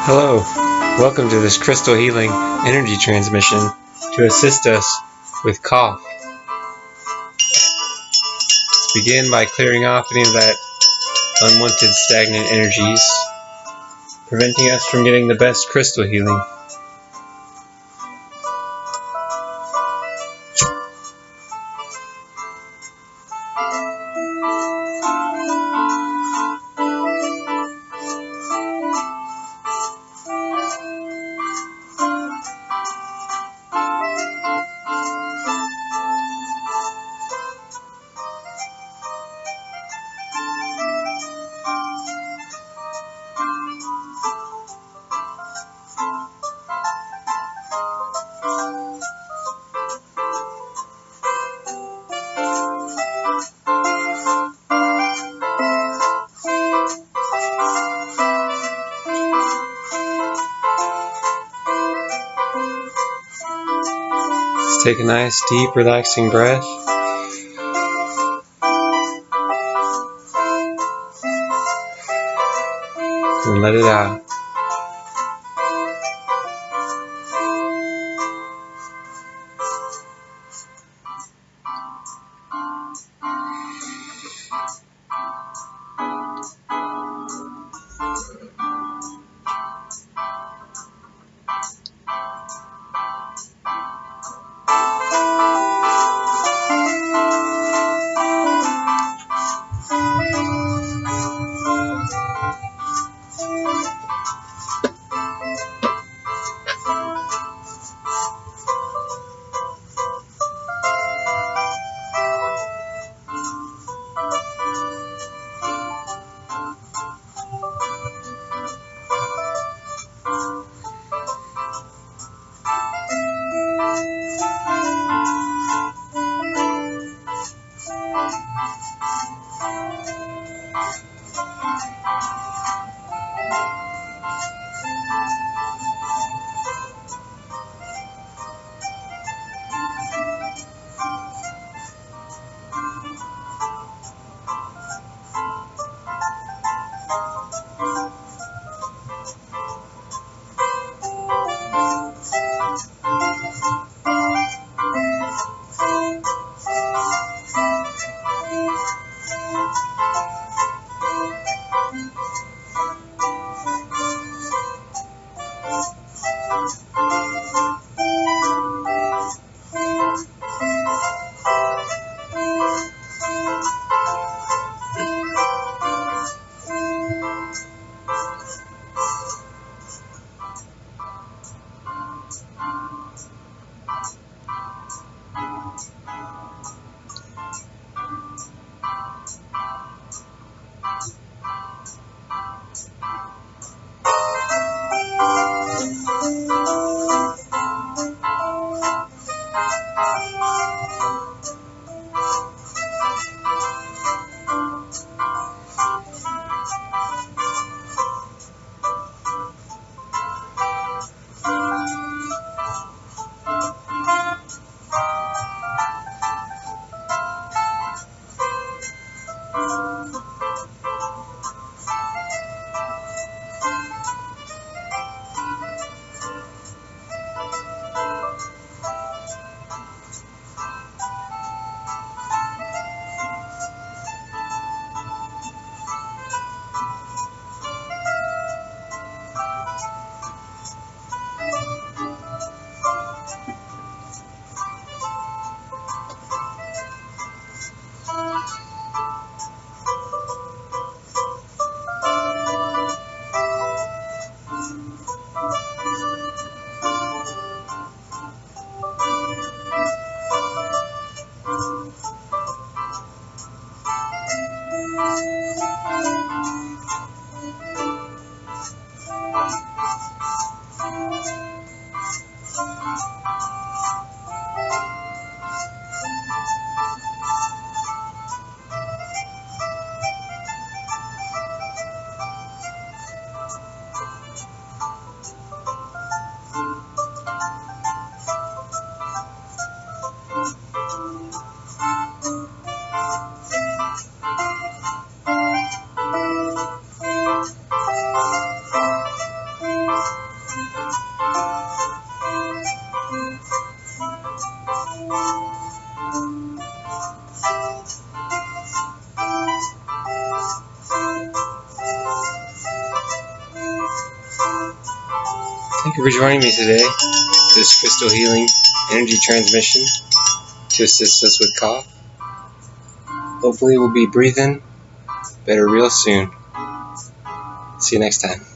Hello, welcome to this crystal healing energy transmission to assist us with cough. Let's begin by clearing off any of that unwanted stagnant energies, preventing us from getting the best crystal healing. Take a nice, deep, relaxing breath. And let it out. Thank you for joining me today for this crystal healing energy transmission to assist us with cough. Hopefully we'll be breathing better real soon. See you next time.